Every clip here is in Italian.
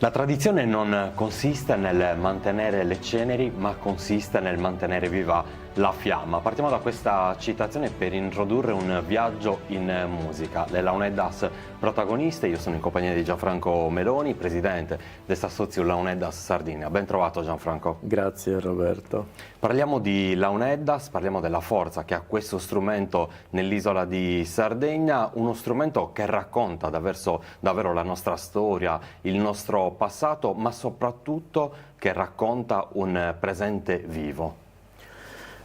La tradizione non consiste nel mantenere le ceneri, ma consiste nel mantenere viva la fiamma. Partiamo da questa citazione per introdurre un viaggio in musica. Le Launeddas protagoniste, io sono in compagnia di Gianfranco Meloni, presidente desta Soziu Launeddas Sardinia. Ben trovato Gianfranco. Grazie Roberto. Parliamo di Launeddas, parliamo della forza che ha questo strumento nell'isola di Sardegna, uno strumento che racconta davvero la nostra storia, il nostro passato, ma soprattutto che racconta un presente vivo.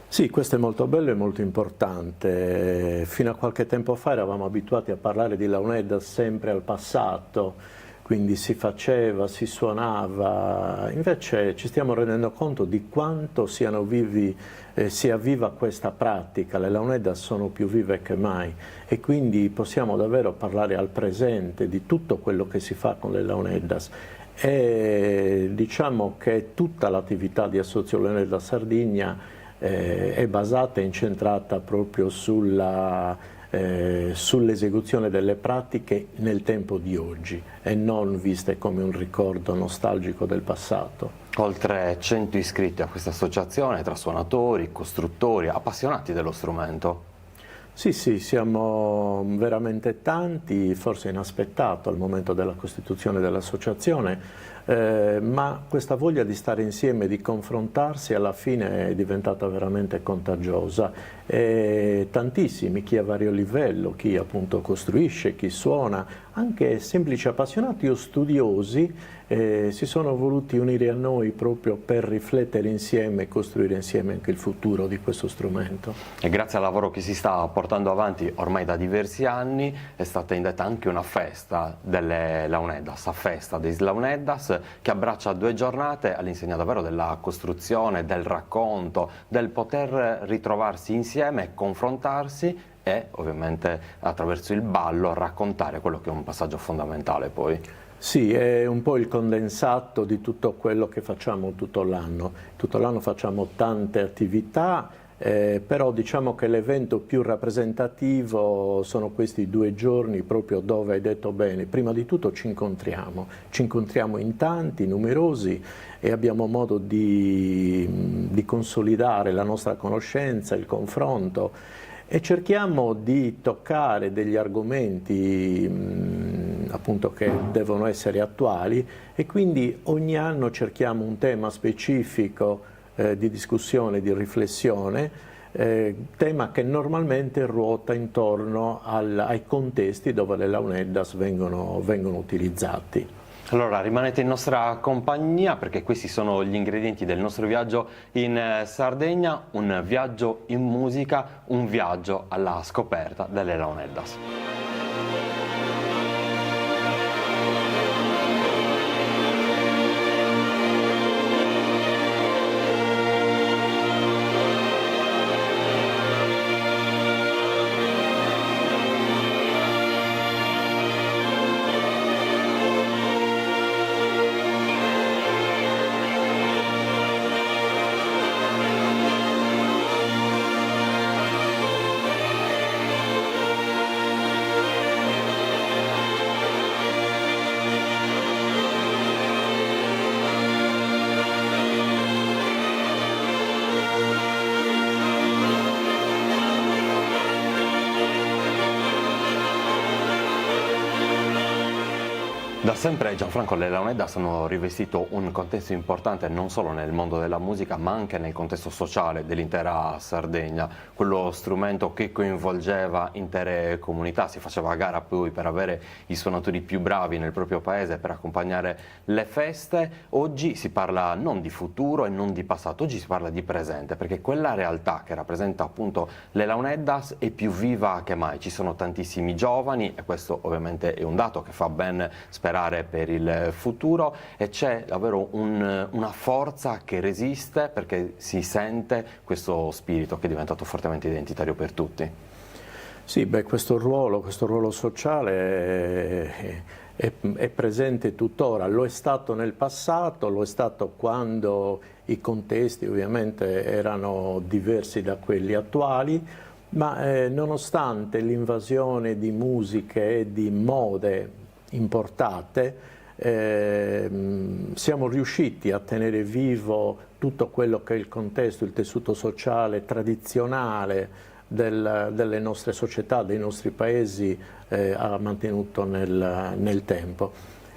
Sì, questo è molto bello e molto importante. Fino a qualche tempo fa eravamo abituati a parlare di Launeddas sempre al passato, quindi si faceva, si suonava. Invece ci stiamo rendendo conto di quanto sia viva questa pratica. Le Launeddas sono più vive che mai e quindi possiamo davvero parlare al presente di tutto quello che si fa con le Launeddas. E diciamo che tutta l'attività di Assozio Launeddas Sardigna è basata e incentrata proprio sull'esecuzione delle pratiche nel tempo di oggi e non viste come un ricordo nostalgico del passato. Oltre 100 iscritti a questa associazione tra suonatori, costruttori, appassionati dello strumento. Sì, siamo veramente tanti, forse inaspettato al momento della costituzione dell'associazione, ma questa voglia di stare insieme, di confrontarsi, alla fine è diventata veramente contagiosa. Tantissimi, chi a vario livello, chi appunto costruisce, chi suona, anche semplici appassionati o studiosi, si sono voluti unire a noi proprio per riflettere insieme e costruire insieme anche il futuro di questo strumento. E grazie al lavoro che si sta portando avanti ormai da diversi anni è stata indetta anche una festa delle Launeddas, a festa dei Launeddas, che abbraccia 2 giornate all'insegna davvero della costruzione, del racconto, del poter ritrovarsi insieme e confrontarsi e ovviamente attraverso il ballo raccontare quello che è un passaggio fondamentale poi. Sì, è un po' il condensato di tutto quello che facciamo tutto l'anno. Tutto l'anno facciamo tante attività, però diciamo che l'evento più rappresentativo sono questi 2 giorni proprio dove hai detto bene, prima di tutto ci incontriamo in tanti, numerosi e abbiamo modo di consolidare la nostra conoscenza, il confronto e cerchiamo di toccare degli argomenti appunto che devono essere attuali e quindi ogni anno cerchiamo un tema specifico di discussione, di riflessione, tema che normalmente ruota intorno ai contesti dove le Launeddas vengono utilizzati. Allora rimanete in nostra compagnia perché questi sono gli ingredienti del nostro viaggio in Sardegna, un viaggio in musica, un viaggio alla scoperta delle Launeddas. Da sempre Gianfranco le Launeddas hanno rivestito un contesto importante non solo nel mondo della musica ma anche nel contesto sociale dell'intera Sardegna, quello strumento che coinvolgeva intere comunità, si faceva a gara poi per avere i suonatori più bravi nel proprio paese per accompagnare le feste. Oggi si parla non di futuro e non di passato, oggi si parla di presente perché quella realtà che rappresenta appunto le Launeddas è più viva che mai, ci sono tantissimi giovani e questo ovviamente è un dato che fa ben sperare per il futuro e c'è davvero una forza che resiste perché si sente questo spirito che è diventato fortemente identitario per tutti. Sì, questo ruolo sociale è presente tuttora, lo è stato nel passato, lo è stato quando i contesti ovviamente erano diversi da quelli attuali, ma nonostante l'invasione di musiche e di mode importate, siamo riusciti a tenere vivo tutto quello che è il contesto, il tessuto sociale tradizionale delle nostre società, dei nostri paesi, ha mantenuto nel tempo.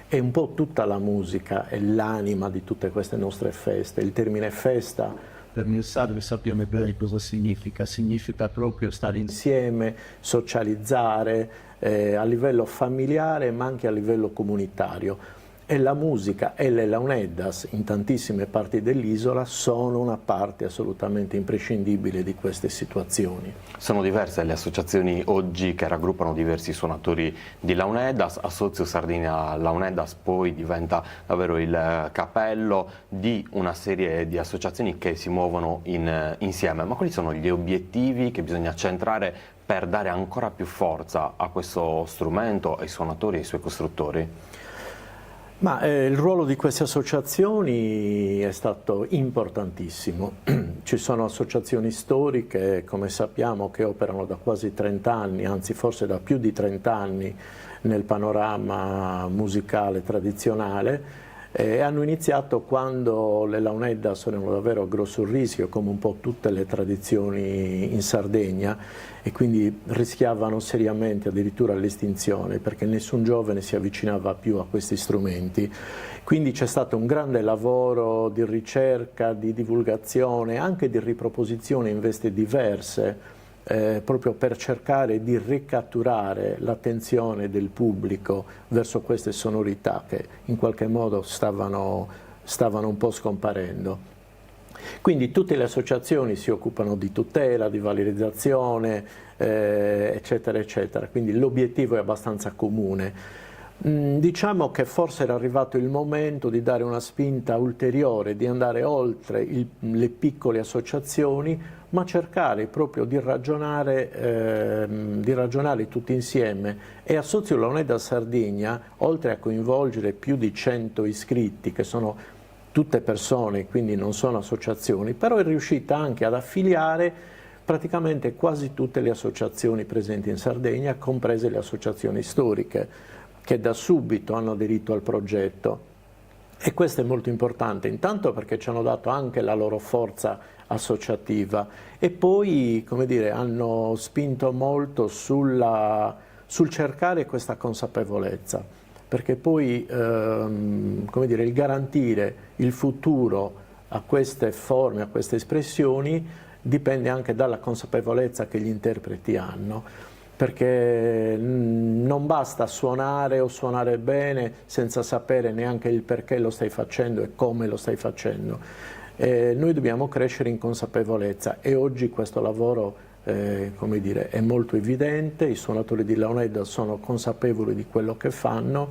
E un po' tutta la musica è l'anima di tutte queste nostre feste. Il termine festa, per me sappiamo bene cosa significa. Significa proprio stare insieme, socializzare a livello familiare ma anche a livello comunitario. E la musica e le launeddas in tantissime parti dell'isola sono una parte assolutamente imprescindibile di queste situazioni. Sono diverse le associazioni oggi che raggruppano diversi suonatori di launeddas. Assozio Sardegna Launeddas poi diventa davvero il capello di una serie di associazioni che si muovono insieme. Ma quali sono gli obiettivi che bisogna centrare per dare ancora più forza a questo strumento, ai suonatori e ai suoi costruttori? Ma il ruolo di queste associazioni è stato importantissimo. Ci sono associazioni storiche, come sappiamo, che operano da quasi 30 anni, anzi forse da più di 30 anni nel panorama musicale tradizionale, e hanno iniziato quando le launeddas erano davvero a grosso rischio, come un po' tutte le tradizioni in Sardegna, e quindi rischiavano seriamente addirittura l'estinzione, perché nessun giovane si avvicinava più a questi strumenti. Quindi c'è stato un grande lavoro di ricerca, di divulgazione, anche di riproposizione in vesti diverse, proprio per cercare di ricatturare l'attenzione del pubblico verso queste sonorità che in qualche modo stavano un po' scomparendo. Quindi tutte le associazioni si occupano di tutela, di valorizzazione, eccetera, eccetera. Quindi l'obiettivo è abbastanza comune. Diciamo che forse era arrivato il momento di dare una spinta ulteriore, di andare oltre le piccole associazioni, ma cercare proprio di ragionare tutti insieme. E Assozio Launeddas Sardegna, oltre a coinvolgere più di 100 iscritti, che sono tutte persone, quindi non sono associazioni, però è riuscita anche ad affiliare praticamente quasi tutte le associazioni presenti in Sardegna, comprese le associazioni storiche, che da subito hanno aderito al progetto. E questo è molto importante, intanto perché ci hanno dato anche la loro forza associativa e poi, come dire, hanno spinto molto sul cercare questa consapevolezza, perché poi come dire, il garantire il futuro a queste forme, a queste espressioni, dipende anche dalla consapevolezza che gli interpreti hanno. Perché non basta suonare o suonare bene senza sapere neanche il perché lo stai facendo e come lo stai facendo. Noi dobbiamo crescere in consapevolezza e oggi questo lavoro come dire, è molto evidente, i suonatori di launeddas sono consapevoli di quello che fanno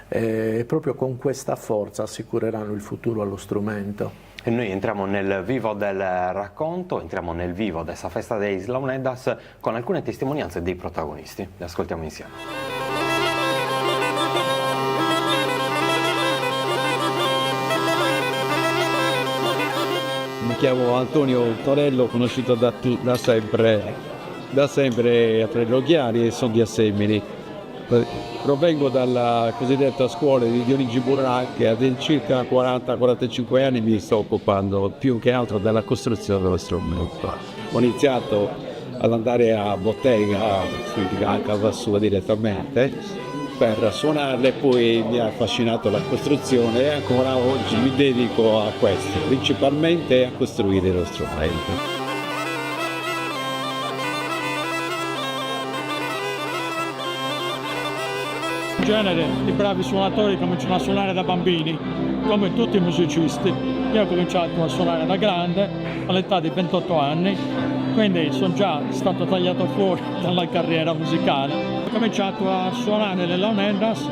e proprio con questa forza assicureranno il futuro allo strumento. E noi entriamo nel vivo del racconto, entriamo nel vivo di questa festa dei launeddas con alcune testimonianze dei protagonisti. Le ascoltiamo insieme. Mi chiamo Antonio Torello, conosciuto da sempre a Trello Chiari e sono di Assemini. Provengo dalla cosiddetta scuola di Dionigi Burrà che da circa 40-45 anni mi sto occupando più che altro della costruzione dello strumento. Ho iniziato ad andare a bottega, a casa sua direttamente, per suonarle, poi mi ha affascinato la costruzione e ancora oggi mi dedico a questo, principalmente a costruire lo strumento. In genere i bravi suonatori cominciano a suonare da bambini, come tutti i musicisti. Io ho cominciato a suonare da grande, all'età di 28 anni, quindi sono già stato tagliato fuori dalla carriera musicale. Ho cominciato a suonare le launeddas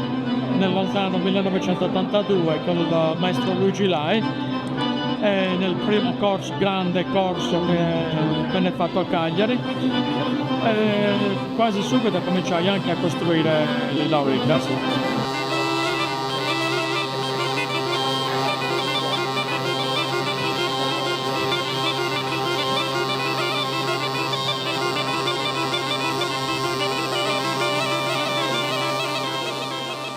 nel lontano 1982 con il maestro Luigi Lai, e nel primo grande corso che venne fatto a Cagliari. Quasi subito cominciai anche a costruire le launeddas.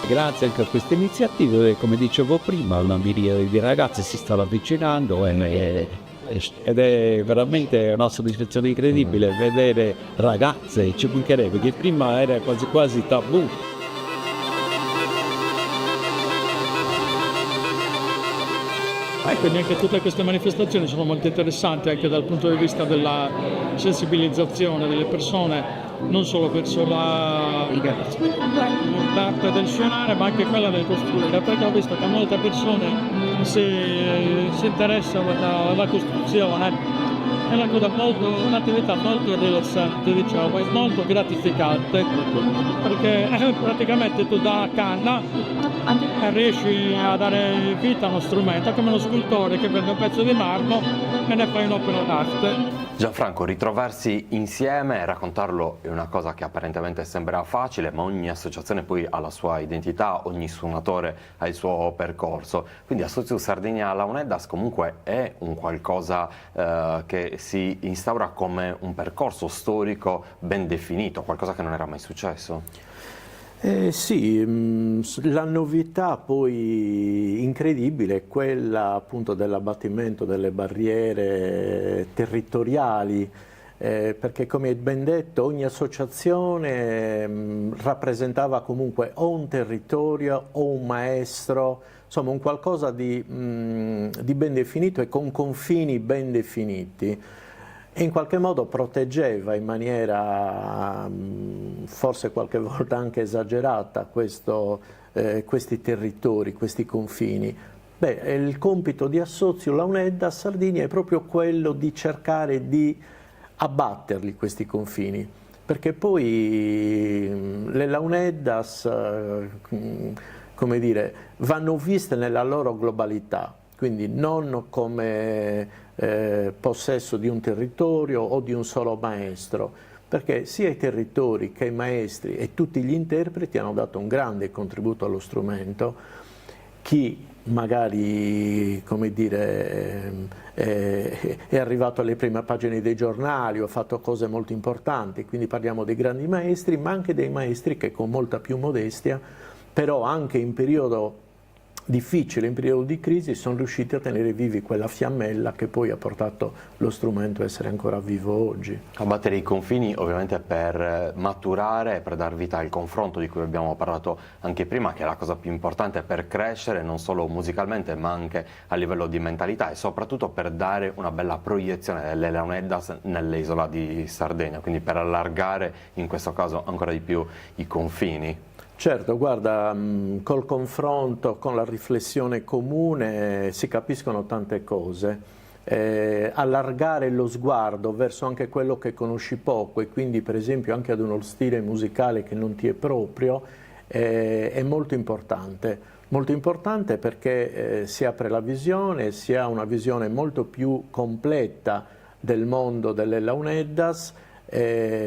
Grazie anche a queste iniziative, come dicevo prima, una miriade di ragazzi si stanno avvicinando ed è veramente una soddisfazione incredibile vedere ragazze, ci mancherebbe, che prima era quasi quasi tabù. Quindi anche tutte queste manifestazioni sono molto interessanti anche dal punto di vista della sensibilizzazione delle persone, non solo verso l'arte del suonare, ma anche quella del costruire, perché ho visto che molte persone si interessano alla costruzione. È un'attività molto rilassante, diciamo, e molto gratificante, perché praticamente tu da una canna riesci a dare vita a uno strumento, come uno scultore che prende un pezzo di marmo e ne fai un'opera d'arte. Gianfranco, ritrovarsi insieme e raccontarlo è una cosa che apparentemente sembra facile, ma ogni associazione poi ha la sua identità, ogni suonatore ha il suo percorso. Quindi Associazione Sardegna Launeddas comunque è un qualcosa che si instaura come un percorso storico ben definito, qualcosa che non era mai successo. Sì, la novità poi incredibile è quella appunto dell'abbattimento delle barriere territoriali, perché come hai ben detto ogni associazione rappresentava comunque o un territorio o un maestro, insomma un qualcosa di ben definito e con confini ben definiti. E in qualche modo proteggeva in maniera forse qualche volta anche esagerata questi territori, questi confini. Beh, il compito di Assozio Launeddas Sardinia è proprio quello di cercare di abbatterli questi confini, perché poi le Launeddas, come dire, vanno viste nella loro globalità, quindi non come possesso di un territorio o di un solo maestro, perché sia i territori che i maestri e tutti gli interpreti hanno dato un grande contributo allo strumento. Chi magari, come dire, è arrivato alle prime pagine dei giornali o ha fatto cose molto importanti, quindi parliamo dei grandi maestri, ma anche dei maestri che con molta più modestia, però anche in periodo difficile, in periodo di crisi, sono riusciti a tenere vivi quella fiammella che poi ha portato lo strumento a essere ancora vivo oggi. Abbattere i confini ovviamente per maturare e per dar vita al confronto di cui abbiamo parlato anche prima, che è la cosa più importante per crescere non solo musicalmente ma anche a livello di mentalità e soprattutto per dare una bella proiezione delle Launeddas nell'isola di Sardegna, quindi per allargare in questo caso ancora di più i confini. Certo, guarda, col confronto, con la riflessione comune si capiscono tante cose. Allargare lo sguardo verso anche quello che conosci poco e quindi per esempio anche ad uno stile musicale che non ti è proprio è molto importante perché si apre la visione, si ha una visione molto più completa del mondo delle Launeddas. È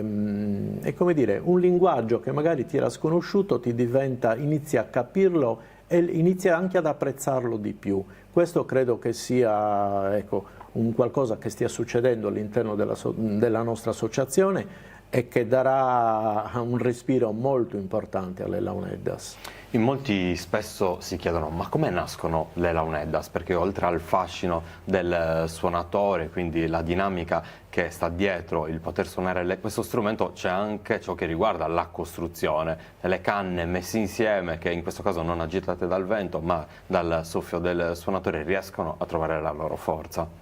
come dire, un linguaggio che magari ti era sconosciuto inizi a capirlo e inizia anche ad apprezzarlo di più. Questo credo che sia, ecco, un qualcosa che stia succedendo all'interno della nostra associazione e che darà un respiro molto importante alle Launeddas. In molti spesso si chiedono ma come nascono le Launeddas, perché oltre al fascino del suonatore, quindi la dinamica che sta dietro il poter suonare questo strumento, c'è anche ciò che riguarda la costruzione, le canne messe insieme che in questo caso non agitate dal vento ma dal soffio del suonatore riescono a trovare la loro forza.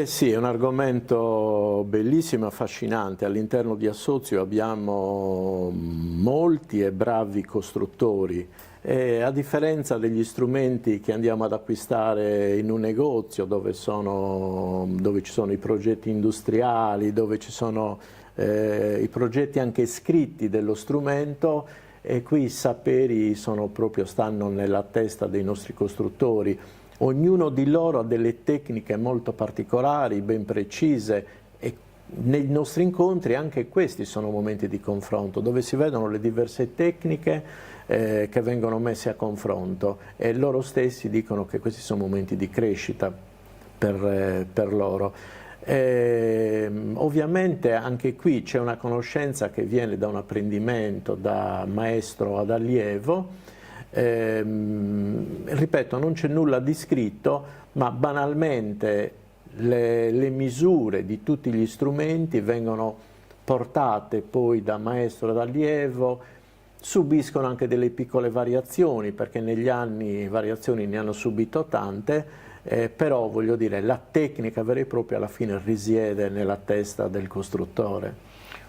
Sì, è un argomento bellissimo e affascinante. All'interno di Assozio abbiamo molti e bravi costruttori. A differenza degli strumenti che andiamo ad acquistare in un negozio dove ci sono i progetti industriali, dove ci sono i progetti anche scritti dello strumento, e qui i saperi stanno nella testa dei nostri costruttori. Ognuno di loro ha delle tecniche molto particolari, ben precise, e nei nostri incontri anche questi sono momenti di confronto dove si vedono le diverse tecniche che vengono messe a confronto e loro stessi dicono che questi sono momenti di crescita per loro. Ovviamente anche qui c'è una conoscenza che viene da un apprendimento da maestro ad allievo. Ripeto, non c'è nulla di scritto, ma banalmente le misure di tutti gli strumenti vengono portate poi da maestro ad allievo, subiscono anche delle piccole variazioni, perché negli anni variazioni ne hanno subito tante, però voglio dire, la tecnica vera e propria alla fine risiede nella testa del costruttore.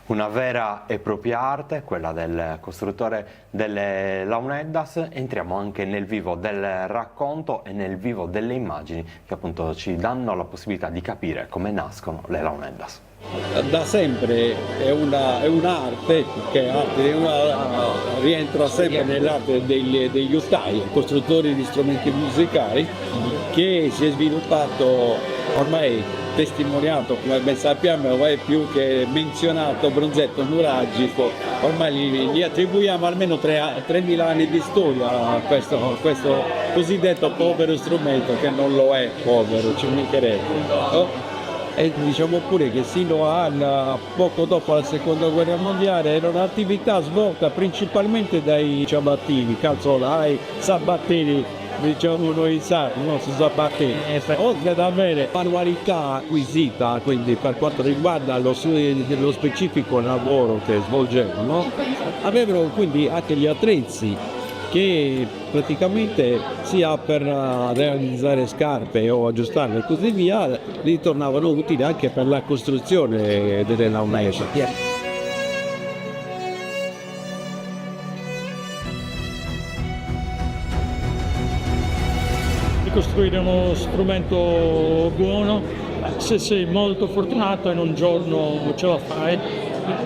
Una vera e propria arte, quella del costruttore delle Launeddas. Entriamo anche nel vivo del racconto e nel vivo delle immagini che appunto ci danno la possibilità di capire come nascono le Launeddas. Da sempre è un'arte, che rientra sempre nell'arte degli ustai, costruttori di strumenti musicali, che si è sviluppato ormai, testimoniato, come ben sappiamo, è più che menzionato Bronzetto Nuragico. Ormai gli attribuiamo almeno 3.000 anni di storia a questo cosiddetto povero strumento, che non lo è povero, ci mancherebbe. E diciamo pure che sino a poco dopo la seconda guerra mondiale era un'attività svolta principalmente dai ciabattini, calzolai, sabattini, diciamo noi sardi, no? Su sabattini. Oltre ad avere manualità acquisita, quindi per quanto riguarda lo specifico lavoro che svolgevano, avevano quindi anche gli attrezzi che praticamente sia per realizzare scarpe o aggiustarle e così via, ritornavano utili anche per la costruzione delle Launeddas. Costruire uno strumento buono, se sei molto fortunato in un giorno ce la fai,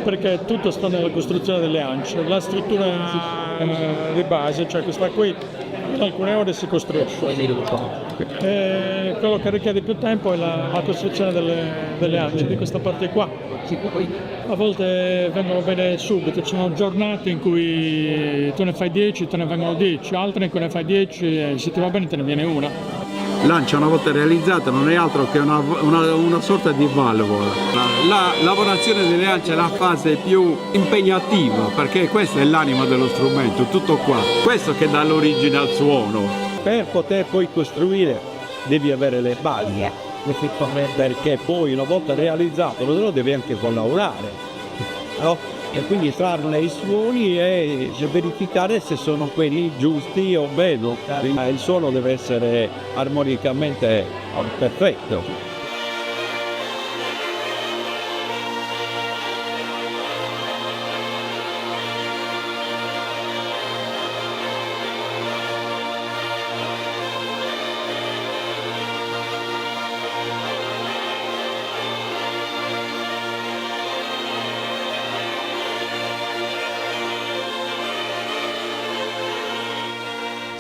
perché tutto sta nella costruzione delle ance. La struttura di base, cioè questa qui, in alcune ore si costruisce. Quello che richiede più tempo è la costruzione delle ance di questa parte qua. A volte vengono bene subito, ci sono giornate in cui tu ne fai 10, te ne vengono 10, altre in cui ne fai 10 e se ti va bene te ne viene una. L'ancia, una volta realizzata, non è altro che una sorta di valvola. La lavorazione delle ance è la fase più impegnativa, perché questa è l'anima dello strumento, tutto qua. Questo che dà l'origine al suono. Per poter poi costruire devi avere le basi, perché poi una volta realizzato lo devi anche collaborare, no? E quindi trarne i suoni e verificare se sono quelli giusti o meno. Il suono deve essere armonicamente perfetto.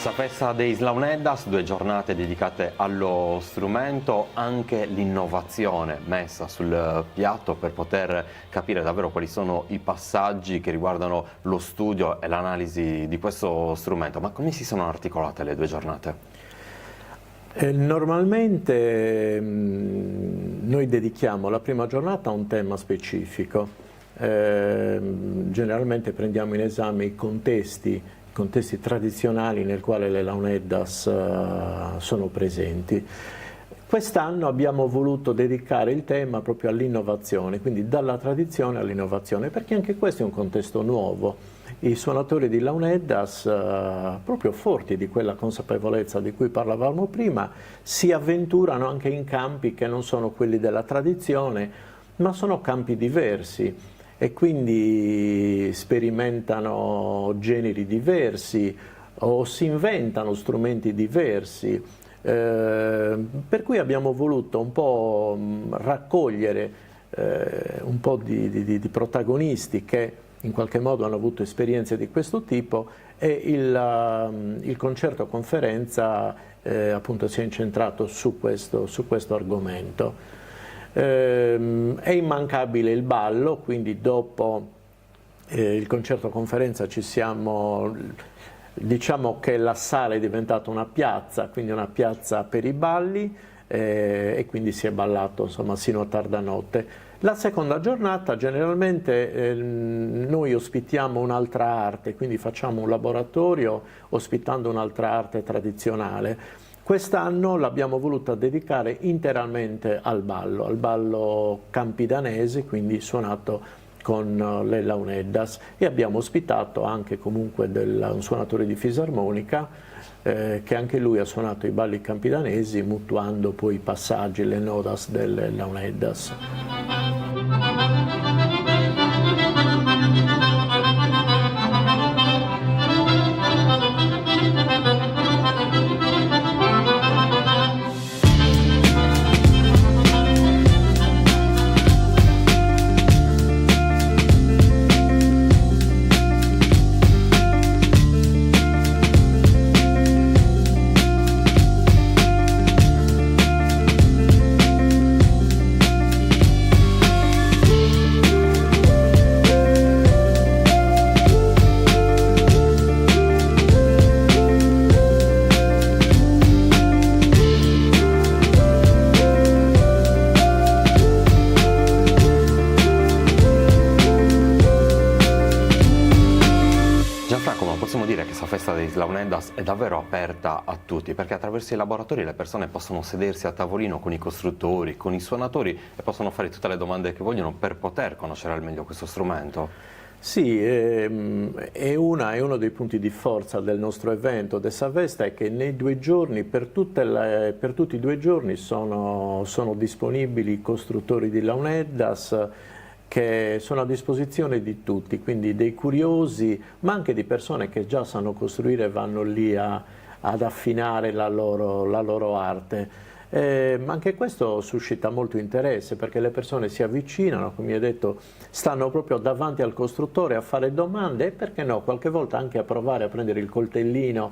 Questa festa dei Launeddas, 2 giornate dedicate allo strumento, anche l'innovazione messa sul piatto per poter capire davvero quali sono i passaggi che riguardano lo studio e l'analisi di questo strumento. Ma come si sono articolate le 2 giornate? Normalmente noi dedichiamo la prima giornata a un tema specifico. Generalmente prendiamo in esame i contesti tradizionali nel quale le Launeddas sono presenti. Quest'anno abbiamo voluto dedicare il tema proprio all'innovazione, quindi dalla tradizione all'innovazione, perché anche questo è un contesto nuovo. I suonatori di Launeddas, proprio forti di quella consapevolezza di cui parlavamo prima, si avventurano anche in campi che non sono quelli della tradizione, ma sono campi diversi. E quindi sperimentano generi diversi o si inventano strumenti diversi, per cui abbiamo voluto un po' raccogliere un po' di protagonisti che in qualche modo hanno avuto esperienze di questo tipo, e il concerto conferenza appunto si è incentrato su questo argomento. È immancabile il ballo, quindi dopo il concerto conferenza diciamo che la sala è diventata una piazza, quindi una piazza per i balli. e quindi si è ballato insomma sino a tarda notte. La seconda giornata generalmente noi ospitiamo un'altra arte, quindi facciamo un laboratorio ospitando un'altra arte tradizionale. Quest'anno l'abbiamo voluta dedicare interamente al ballo campidanese, quindi suonato con le Launeddas, e abbiamo ospitato anche comunque un suonatore di fisarmonica che anche lui ha suonato i balli campidanesi mutuando poi i passaggi, le nodas delle Launeddas. Possiamo dire che questa festa dei Launeddas è davvero aperta a tutti, perché attraverso i laboratori le persone possono sedersi a tavolino con i costruttori, con i suonatori e possono fare tutte le domande che vogliono per poter conoscere al meglio questo strumento. Sì, è uno dei punti di forza del nostro evento dessa festa, è che nei 2 giorni, per tutti i 2 giorni sono disponibili i costruttori di Launeddas, che sono a disposizione di tutti, quindi dei curiosi, ma anche di persone che già sanno costruire e vanno lì ad affinare la loro arte. Anche questo suscita molto interesse, perché le persone si avvicinano, come hai detto, stanno proprio davanti al costruttore a fare domande e, perché no, qualche volta anche a provare a prendere il coltellino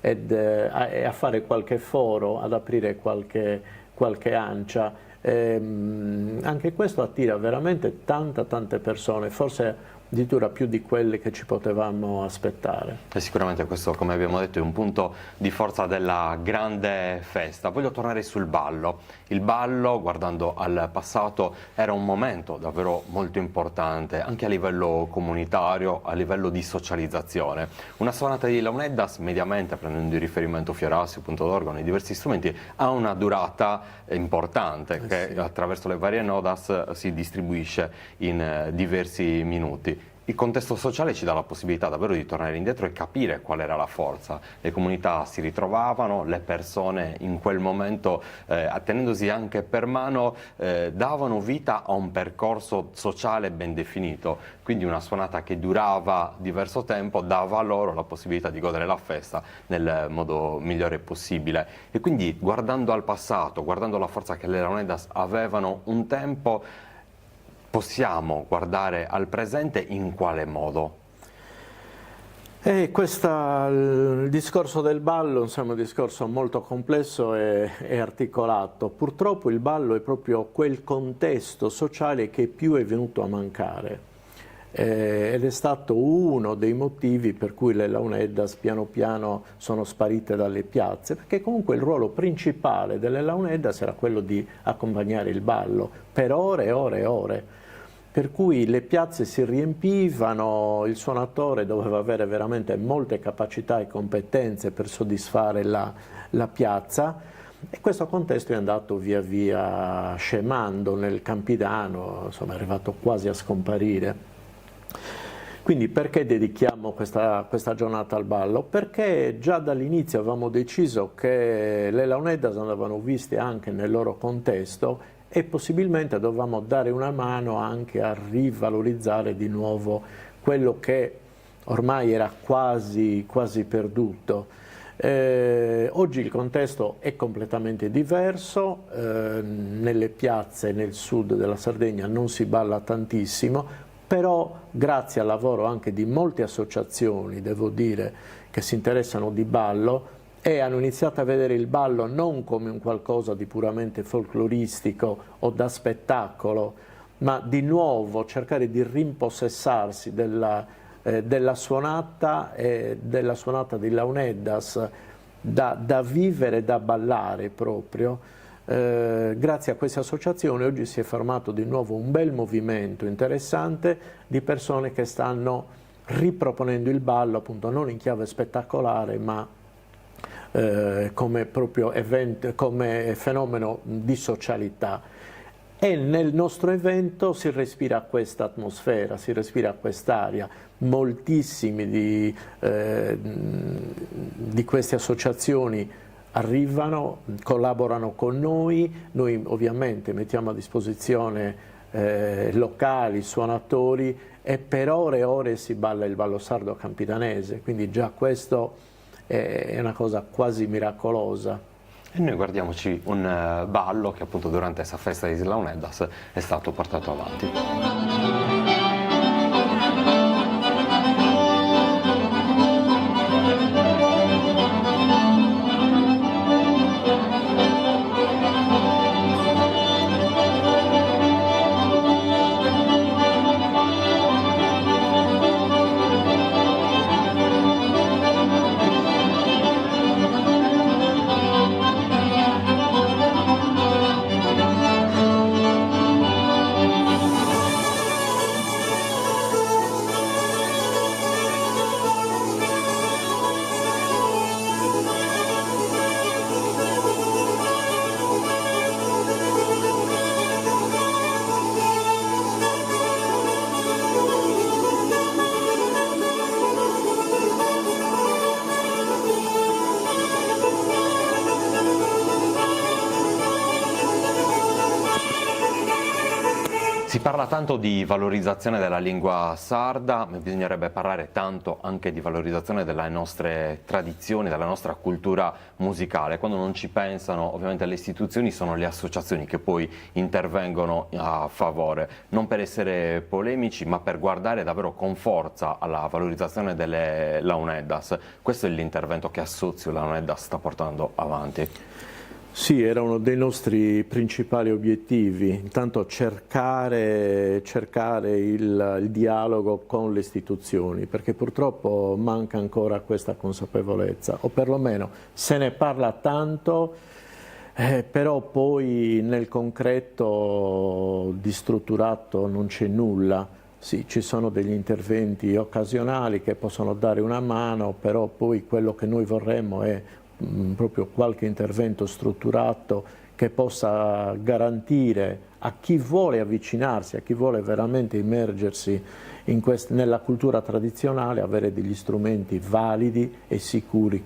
e a fare qualche foro, ad aprire qualche ancia. Anche questo attira veramente tante persone, forse addirittura più di quelle che ci potevamo aspettare. E sicuramente questo, come abbiamo detto, è un punto di forza della grande festa. Voglio tornare sul ballo. Il ballo, guardando al passato, era un momento davvero molto importante, anche a livello comunitario, a livello di socializzazione. Una suonata di Launeddas, mediamente, prendendo di riferimento fiorassio, punto d'organo e diversi strumenti, ha una durata importante che sì, attraverso le varie nodas si distribuisce in diversi minuti. Il contesto sociale ci dà la possibilità davvero di tornare indietro e capire qual era la forza. Le comunità si ritrovavano, le persone in quel momento, tenendosi anche per mano, davano vita a un percorso sociale ben definito. Quindi una suonata che durava diverso tempo dava loro la possibilità di godere la festa nel modo migliore possibile. E quindi, guardando al passato, guardando la forza che le Launeddas avevano un tempo, possiamo guardare al presente in quale modo? Il discorso del ballo, insomma, è un discorso molto complesso e articolato. Purtroppo il ballo è proprio quel contesto sociale che più è venuto a mancare ed è stato uno dei motivi per cui le Launeddas piano piano sono sparite dalle piazze, perché comunque il ruolo principale delle Launeddas era quello di accompagnare il ballo per ore e ore e ore. Per cui le piazze si riempivano, il suonatore doveva avere veramente molte capacità e competenze per soddisfare la piazza, e questo contesto è andato via via scemando nel Campidano, insomma è arrivato quasi a scomparire. Quindi perché dedichiamo questa giornata al ballo? Perché già dall'inizio avevamo deciso che le Launeddas andavano viste anche nel loro contesto e possibilmente dovevamo dare una mano anche a rivalorizzare di nuovo quello che ormai era quasi perduto. Oggi il contesto è completamente diverso, nelle piazze nel sud della Sardegna non si balla tantissimo, però grazie al lavoro anche di molte associazioni, devo dire, che si interessano di ballo e hanno iniziato a vedere il ballo non come un qualcosa di puramente folcloristico o da spettacolo, ma di nuovo cercare di rimpossessarsi della suonata di Launeddas, da vivere, da ballare proprio. grazie a queste associazioni oggi si è formato di nuovo un bel movimento interessante di persone che stanno riproponendo il ballo, appunto non in chiave spettacolare, ma come proprio evento, come fenomeno di socialità. E nel nostro evento si respira questa atmosfera, si respira quest'aria. Moltissimi di queste associazioni arrivano, collaborano con noi ovviamente mettiamo a disposizione locali, suonatori, e per ore e ore si balla il ballo sardo campidanese, quindi già questo è una cosa quasi miracolosa. E noi guardiamoci un ballo che appunto durante questa festa di Launeddas è stato portato avanti. Si parla tanto di valorizzazione della lingua sarda, ma bisognerebbe parlare tanto anche di valorizzazione delle nostre tradizioni, della nostra cultura musicale. Quando non ci pensano, ovviamente le istituzioni, sono le associazioni che poi intervengono a favore, non per essere polemici, ma per guardare davvero con forza alla valorizzazione delle Launeddas. Questo è l'intervento che Assozio Launeddas sta portando avanti. Sì, era uno dei nostri principali obiettivi, intanto cercare il dialogo con le istituzioni, perché purtroppo manca ancora questa consapevolezza, o perlomeno se ne parla tanto, però poi nel concreto di strutturato non c'è nulla. Sì, ci sono degli interventi occasionali che possono dare una mano, però poi quello che noi vorremmo è proprio qualche intervento strutturato che possa garantire a chi vuole avvicinarsi, a chi vuole veramente immergersi nella cultura tradizionale, avere degli strumenti validi e sicuri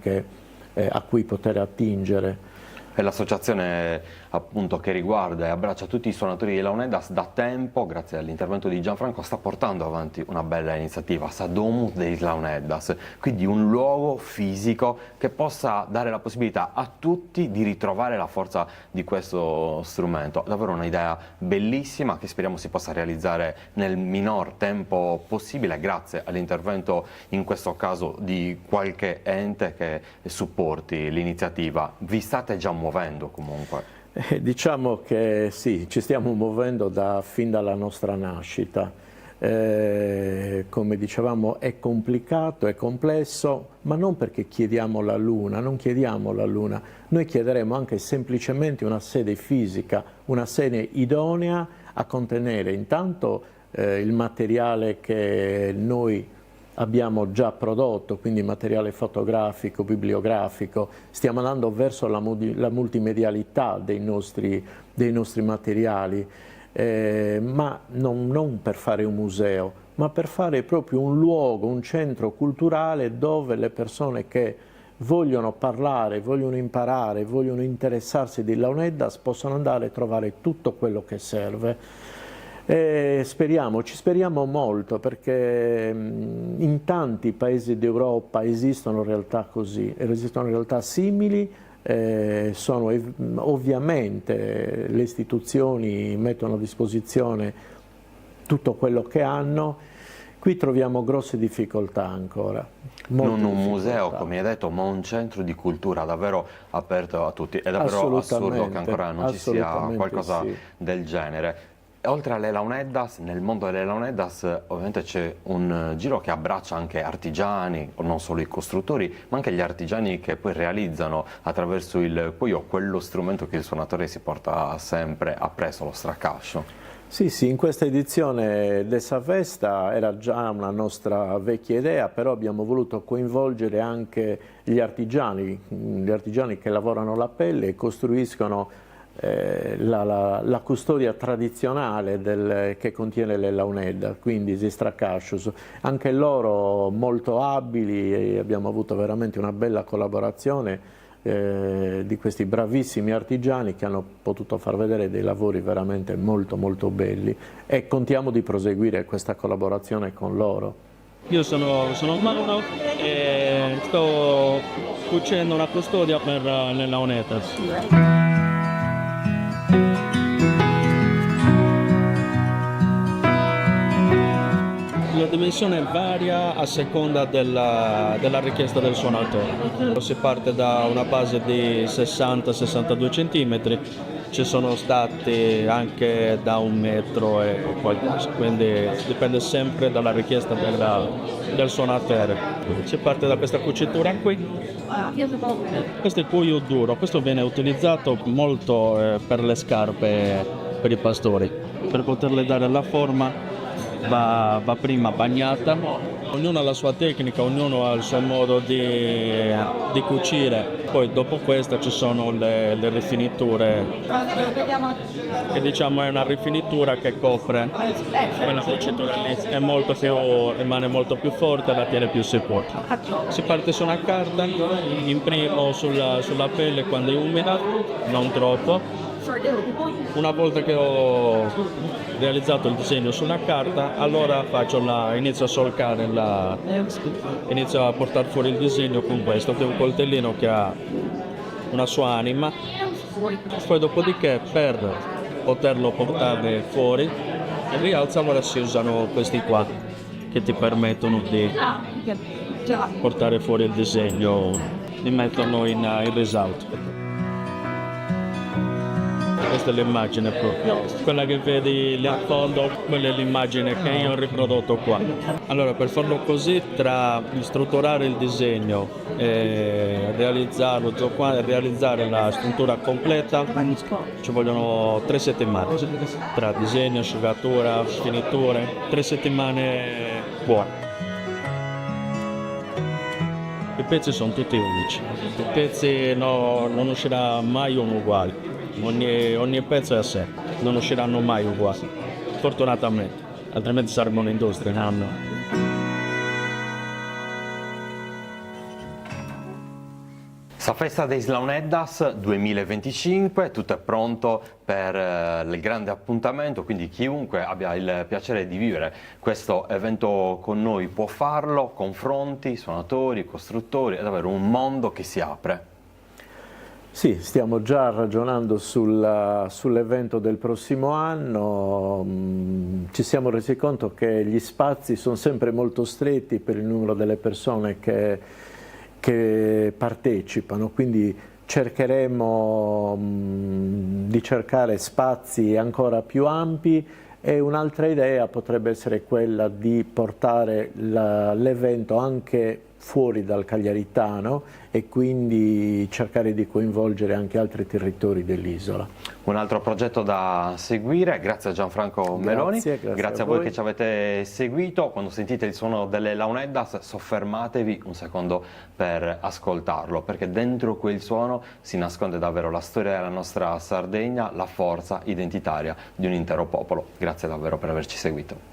a cui poter attingere. È l'associazione appunto che riguarda e abbraccia tutti i suonatori di Launeddas da tempo, grazie all'intervento di Gianfranco, sta portando avanti una bella iniziativa, Sadomus dei Launeddas, quindi un luogo fisico che possa dare la possibilità a tutti di ritrovare la forza di questo strumento. Davvero un'idea bellissima che speriamo si possa realizzare nel minor tempo possibile, grazie all'intervento in questo caso di qualche ente che supporti l'iniziativa. Vi state già muovendo comunque? Diciamo che sì, ci stiamo muovendo fin dalla nostra nascita. Come dicevamo è complicato, è complesso, ma non perché chiediamo la Luna, non chiediamo la Luna, noi chiederemo anche semplicemente una sede fisica, una sede idonea a contenere intanto il materiale che noi abbiamo già prodotto, quindi materiale fotografico, bibliografico, stiamo andando verso la multimedialità dei nostri materiali, ma non per fare un museo, ma per fare proprio un luogo, un centro culturale dove le persone che vogliono parlare, vogliono imparare, vogliono interessarsi di Launeddas possono andare e trovare tutto quello che serve. Ci speriamo molto, perché in tanti paesi d'Europa esistono realtà così, esistono realtà simili, ovviamente le istituzioni mettono a disposizione tutto quello che hanno. Qui troviamo grosse difficoltà ancora. Non un museo, come hai detto, ma un centro di cultura davvero aperto a tutti. È davvero assurdo che ancora non ci sia qualcosa del genere. Oltre alle Launeddas, nel mondo delle Launeddas ovviamente c'è un giro che abbraccia anche artigiani, non solo i costruttori, ma anche gli artigiani che poi realizzano attraverso il cuoio quello strumento che il suonatore si porta sempre appresso, lo stracascio. Sì, sì, in questa edizione dessa festa era già una nostra vecchia idea, però abbiamo voluto coinvolgere anche gli artigiani che lavorano la pelle e costruiscono la custodia tradizionale che contiene le launeddas, quindi gli stracascius. Anche loro molto abili e abbiamo avuto veramente una bella collaborazione di questi bravissimi artigiani che hanno potuto far vedere dei lavori veramente molto molto belli e contiamo di proseguire questa collaborazione con loro. Io sono Mauro e sto cucendo una custodia per le Launeddas. La dimensione varia a seconda della richiesta del suonatore. Si parte da una base di 60-62 cm, ci sono stati anche da 1 metro e qualcosa, quindi dipende sempre dalla richiesta del suonatore. Si parte da questa cucitura qui. Questo è il cuoio duro, questo viene utilizzato molto per le scarpe per i pastori. Per poterle dare la forma va prima bagnata, ognuno ha la sua tecnica, ognuno ha il suo modo di cucire, poi dopo questa ci sono le rifiniture, che diciamo è una rifinitura che copre quella cucitura lì, rimane molto più forte, la tiene più sicura. Si parte su una carta, imprimo sulla pelle quando è umida, non troppo. Una volta che ho realizzato il disegno sulla carta, allora inizio a solcare, inizio a portare fuori il disegno con questo, che è un coltellino che ha una sua anima. Poi dopodiché per poterlo portare fuori, in rialzo allora si usano questi qua, che ti permettono di portare fuori il disegno, li mettono in risalto. Questa è l'immagine proprio, quella che vedi lì a fondo, quella è l'immagine che io ho riprodotto qua. Allora per farlo così, tra strutturare il disegno e realizzarlo, realizzare la struttura completa, ci vogliono 3 settimane, tra disegno, asciugatura, finiture, 3 settimane buone. I pezzi sono tutti unici, i pezzi non uscirà mai uno uguale. Ogni pezzo è a sé, non usciranno mai uguali, fortunatamente, altrimenti sarebbe un'industria. No. La festa dei Launeddas 2025, tutto è pronto per il grande appuntamento, quindi chiunque abbia il piacere di vivere questo evento con noi può farlo, confronti, suonatori, costruttori, è davvero un mondo che si apre. Sì, stiamo già ragionando sull'evento del prossimo anno, ci siamo resi conto che gli spazi sono sempre molto stretti per il numero delle persone che partecipano, quindi cercheremo di cercare spazi ancora più ampi e un'altra idea potrebbe essere quella di portare l'evento anche fuori dal Cagliaritano e quindi cercare di coinvolgere anche altri territori dell'isola. Un altro progetto da seguire, grazie a Gianfranco Meloni, grazie a voi che ci avete seguito. Quando sentite il suono delle Launeddas soffermatevi un secondo per ascoltarlo, perché dentro quel suono si nasconde davvero la storia della nostra Sardegna, la forza identitaria di un intero popolo. Grazie davvero per averci seguito.